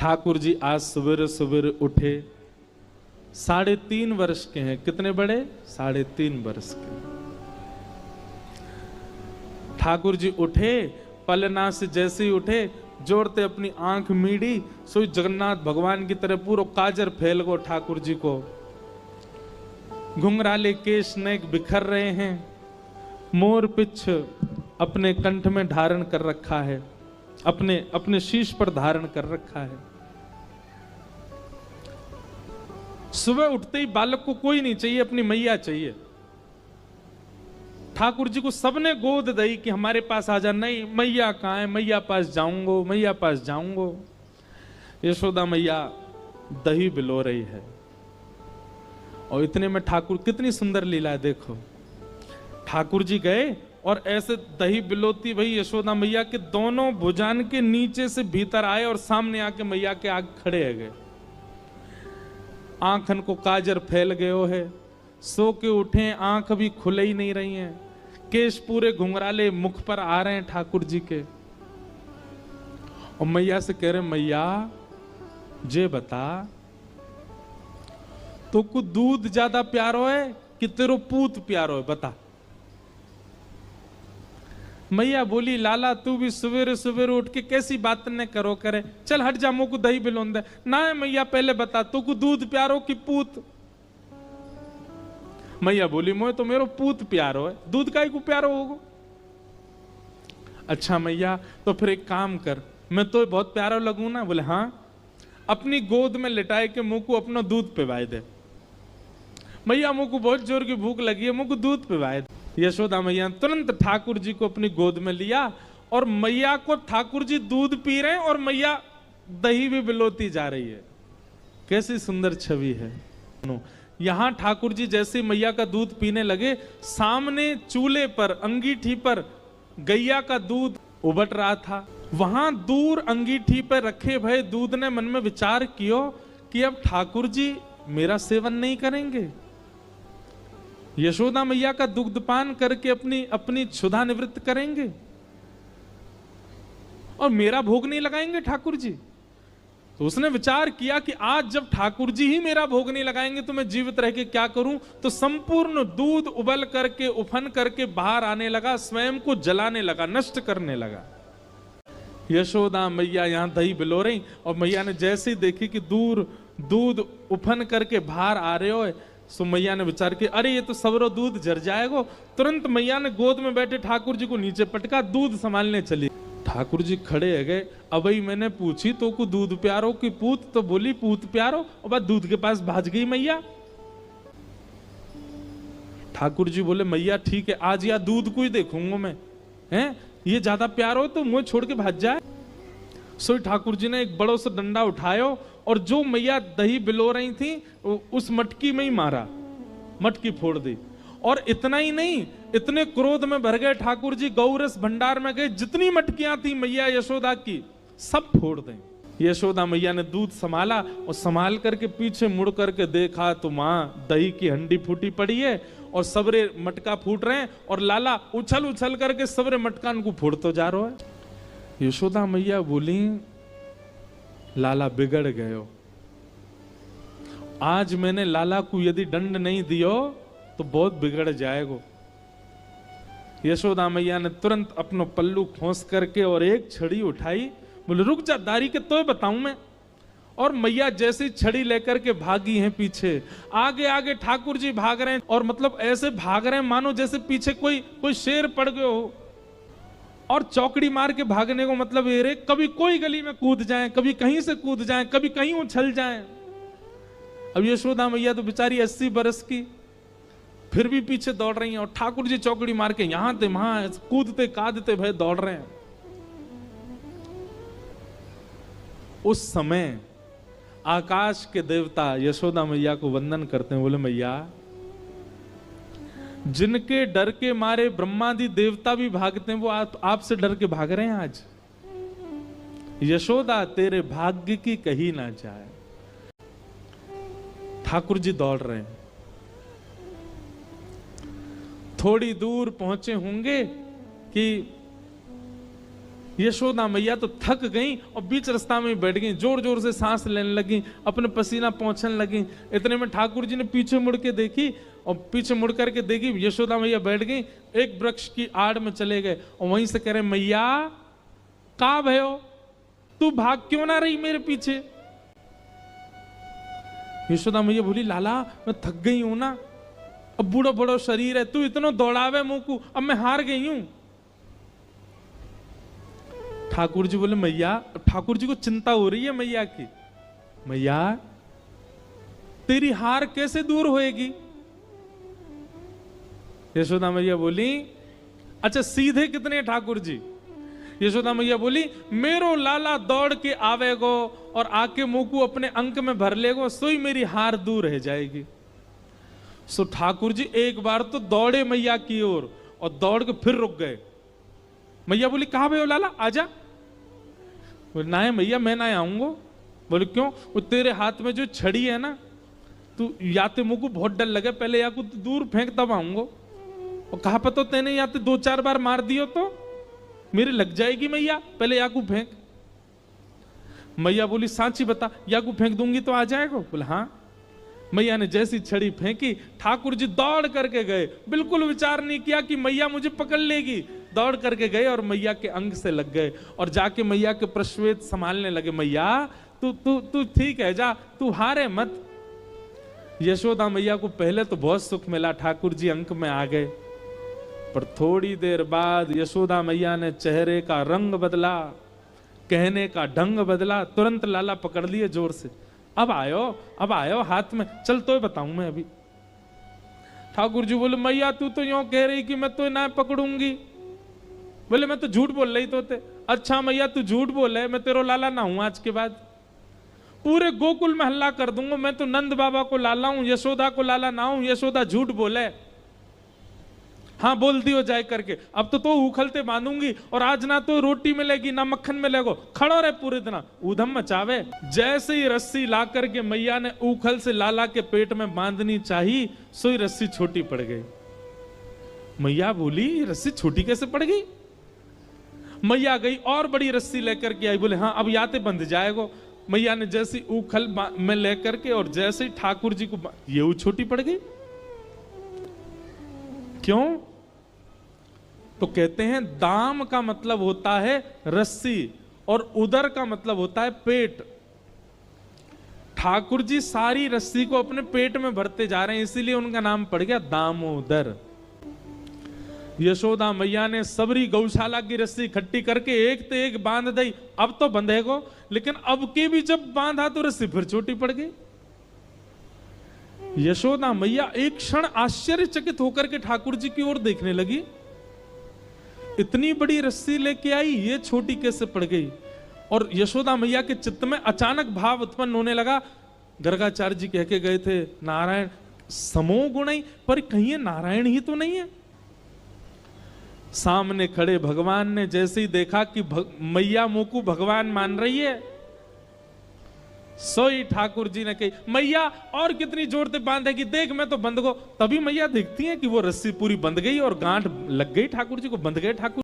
ठाकुर जी आज सवेरे सवेरे उठे, 3.5 वर्ष के हैं। कितने बड़े? 3.5 वर्ष के। ठाकुर जी उठे, पलना से जैसे ही उठे, जोड़ते अपनी आंख मीड़ी, सोई जगन्नाथ भगवान की तरह पूरा काजर फैल गो ठाकुर जी को। घुंघराले केश नेक बिखर रहे हैं, मोर पिछ अपने कंठ में धारण कर रखा है, अपने शीश पर धारण कर रखा है। सुबह उठते ही बालक को कोई नहीं चाहिए, अपनी मैया चाहिए। ठाकुर जी को सबने गोद दी कि हमारे पास आ जा। नहीं, मैया कहाँ है? मैया पास जाऊंगो, मैया पास जाऊंगो। यशोदा मैया दही बिलो रही है, और इतने में ठाकुर, कितनी सुंदर लीला है देखो। ठाकुर जी गए और ऐसे दही बिलोती भाई यशोदा मैया के दोनों भुजान के नीचे से भीतर आए और सामने आके मैया के आगे खड़े है गए। आंखन को काजर फैल गयो है, सो के उठे, आंख अभी खुले ही नहीं रही हैं, केश पूरे घुंघराले मुख पर आ रहे हैं ठाकुर जी के। और मैया से कह रहे, मैया जे बता, तो को दूध ज्यादा प्यारो है कि तेरो पूत प्यारो है, बता। मैया बोली, लाला तू भी सवेरे सवेरे उठ के कैसी बात न करो करे, चल हट जा, मुझको दही बिलोन दे। ना है मैया, पहले बता तो को दूध प्यारो कि पूत? मैया बोली, मोए तो मेरो पूत प्यारो है, दूध काई को प्यारो होगो? अच्छा मैया, तो फिर एक काम कर, मैं तो बहुत प्यारा लगूं ना? बोले हाँ। अपनी गोद में लिटाए के मुंह को अपना दूध पिवाए दे। मैया, मुंह को बहुत जोर की भूख लगी है, मुंह को दूध पिवाए दे। यशोदा मैया तुरंत ठाकुर जी को अपनी गोद में लिया, और मैया को ठाकुर जी दूध पी रहे हैं और मैया दही भी बिलोती जा रही है। कैसी सुंदर छवि है। यहां ठाकुर जी जैसे मैया का दूध पीने लगे, सामने चूल्हे पर, अंगीठी पर गैया का दूध उबट रहा था। वहां दूर अंगीठी पर रखे भय दूध ने मन में विचार कियो कि अब ठाकुर जी मेरा सेवन नहीं करेंगे, यशोदा मैया का दुग्धपान करके अपनी क्षुधा निवृत्त करेंगे, और मेरा भोग नहीं लगाएंगे ठाकुर जी। तो उसने विचार किया कि आज जब ठाकुर जी ही मेरा भोग नहीं लगाएंगे तो मैं जीवित रह के क्या करूं। तो संपूर्ण दूध उबल करके, उफन करके बाहर आने लगा, स्वयं को जलाने लगा, नष्ट करने लगा। यशोदा मैया यहां दही बिलो रही, और मैया ने जैसे ही देखी कि दूर दूध उफन करके बाहर आ रहे हो, सो मैया ने विचार किया, अरे ये तो सबरो दूध जर जाएगा। तुरंत मैया ने गोद में बैठे ठाकुर जी को नीचे पटका, दूध संभालने चली। ठाकुर जी खड़े है गए। अब ही मैंने पूछी तो को दूध प्यारो की पूत? तो बोली पूत प्यारो, और बाद दूध के पास भाज गई मैया। ठाकुर जी बोले, मैया ठीक है, आज या दूध को ही देखूंगा मैं, हैं ये ज्यादा प्यार हो तो मुझे छोड़ के भाज जाए। सो ठाकुर जी ने एक बड़ो सा डंडा उठायो, और जो मैया दही बिलो रही थी उस मटकी में ही मारा, मटकी फोड़ दी। और इतना ही नहीं, इतने क्रोध में भर गए ठाकुर जी, गौरस भंडार में गए, जितनी मटकियां थी मैया यशोदा की सब फोड़ दें। यशोदा मैया ने दूध संभाला, और संभाल करके पीछे मुड़ करके देखा तो मां दही की हंडी फूटी पड़ी है, और सबरे मटका फूट रहे हैं, और लाला उछल उछल करके सबरे मटका को फोड़ते जा रहा है। यशोदा मैया बोली, लाला बिगड़ गयो, आज मैंने लाला को यदि दंड नहीं दियो तो बहुत बिगड़ जाएगा। यशोदा मैया ने तुरंत अपना पल्लू खोस करके और एक छड़ी उठाई, बोले रुक जा दारी के तो बताऊं मैं। और मैया जैसी छड़ी लेकर के भागी हैं पीछे, आगे आगे ठाकुर जी भाग रहे हैं, और मतलब ऐसे भाग रहे हैं मानो जैसे पीछे कोई शेर पड़ गए हो। और चौकड़ी मार के भागने को मतलब ये रे, कभी कोई गली में कूद जाएं, कभी कहीं से कूद जाएं, कभी कहीं उछल जाएं। अब यशोदा मैया तो बेचारी 80 बरस की, फिर भी पीछे दौड़ रही हैं, और ठाकुर जी चौकड़ी मार के यहां थे वहां कूदते कादते भय दौड़ रहे हैं। उस समय आकाश के देवता यशोदा मैया को वंदन करते हैं, बोले मैया, जिनके डर के मारे ब्रह्मादि देवता भी भागते हैं, वो आपसे डर के भाग रहे हैं आज। यशोदा तेरे भाग्य की कही ना जाए। ठाकुर जी दौड़ रहे हैं, थोड़ी दूर पहुंचे होंगे कि यशोदा मैया तो थक गई और बीच रास्ता में बैठ गई, जोर जोर से सांस लेने लगी, अपने पसीना पोंछने लगी। इतने में ठाकुर जी ने पीछे मुड़ के देखी और पीछे मुड़ करके देखी यशोदा मैया बैठ गई, एक वृक्ष की आड़ में चले गए और वहीं से कह रहे मैया कहाँ भयो, तू भाग क्यों ना रही मेरे पीछे। यशोदा मैया बोली लाला मैं थक गई हूं ना, अब बूढ़ो बूढ़ो शरीर है, तू इतना दौड़ावे मुंह को, अब मैं हार गई हूं। ठाकुर जी बोले मैया, ठाकुर जी को चिंता हो रही है मैया की, मैया तेरी हार कैसे दूर होएगी। यशोदा मैया बोली अच्छा सीधे कितने ठाकुर जी। यशोदा मैया बोली मेरो लाला दौड़ के आवेगो और आके मुंह को अपने अंक में भर लेगो, सोई मेरी हार दूर रह जाएगी। सो ठाकुर जी एक बार तो दौड़े मैया की ओर और दौड़ के फिर रुक गए। मैया बोली कहा भयो लाला आजा। बोले ना है मैया मैं ना आऊंगा। बोले क्यों। वो तेरे हाथ में जो छड़ी है ना, तू या तो मुझको बहुत डर लगे, पहले या को दूर फेंक तब आऊंगा। और कहा पता तेने या तो 2-4 बार मार दियो तो मेरे लग जाएगी मैया, पहले या को फेंक। मैया बोली सांची बता, या को फेंक दूंगी तो आ जाएगा। बोले हाँ। मैया ने जैसी छड़ी फेंकी ठाकुर जी दौड़ करके गए, बिल्कुल विचार नहीं किया कि मैया मुझे पकड़ लेगी, दौड़ करके गए और मैया के अंग से लग गए और जाके मैया के प्रश्वेत संभालने लगे। मैया तू तू तू ठीक है, जा तू हारे मत। यशोदा मैया को पहले तो बहुत सुख मिला, ठाकुर जी अंक में आ गए, पर थोड़ी देर बाद यशोदा मैया ने चेहरे का रंग बदला, कहने का ढंग बदला, तुरंत लाला पकड़ लिए जोर से। अब आयो हाथ में, चल तो बताऊं मैं अभी। ठाकुर जी बोले मैया तू तो यूं कह रही कि मैं तो ना पकड़ूंगी। बोले मैं तो झूठ बोल रही तो थे। अच्छा मैया तू झूठ बोले, मैं तेरो लाला ना हूं आज के बाद, पूरे गोकुल में हल्ला कर दूंगा मैं तो नंद बाबा को लाला हूं, यशोदा को लाला ना हूं। यशोदा झूठ बोले, हाँ बोल दियो जाए करके। अब तो उखलते बांधूंगी और आज ना तो रोटी मिलेगी ना मक्खन मिलेगो, खड़ो रहे पूरे दिन ऊधम मचावे। जैसे ही रस्सी ला करके मैया ने उखल से लाला के पेट में बांधनी चाहिए, सोई रस्सी छोटी पड़ गई। मैया बोली रस्सी छोटी कैसे पड़ गई। मैया गई और बड़ी रस्सी लेकर के आई। बोले हाँ अब याते बंध जाएगो। मैया ने जैसी उखल में लेकर के और जैसे ही ठाकुर जी को ये छोटी पड़ गई। क्यों। तो कहते हैं दाम का मतलब होता है रस्सी और उदर का मतलब होता है पेट। ठाकुर जी सारी रस्सी को अपने पेट में भरते जा रहे हैं, इसीलिए उनका नाम पड़ गया दामोदर। यशोदा मैया ने सबरी गौशाला की रस्सी इकट्ठी करके एक तो एक बांध दी। अब तो बंधेगो, लेकिन अब के भी जब बांधा तो रस्सी फिर छोटी पड़ गई। यशोदा मैया एक क्षण आश्चर्यचकित होकर के ठाकुर जी की ओर देखने लगी। इतनी बड़ी रस्सी लेके आई, ये छोटी कैसे पड़ गई। और यशोदा मैया के चित्त में अचानक भाव उत्पन्न होने लगा। गर्गाचार्य जी कह के गए थे नारायण समो गुण, पर कहीं ये नारायण ही तो नहीं है। सामने खड़े भगवान ने जैसे ही देखा कि मैया मुंह को भगवान मान रही है, सोई ठाकुर जी ने कही मैया और कितनी जोर से बांधेगी, देख मैं तो बंध गो। तभी मैया देखती है कि वो रस्सी पूरी बंध गई और गांठ लग गई, ठाकुर जी को बंध गए। ठाकुर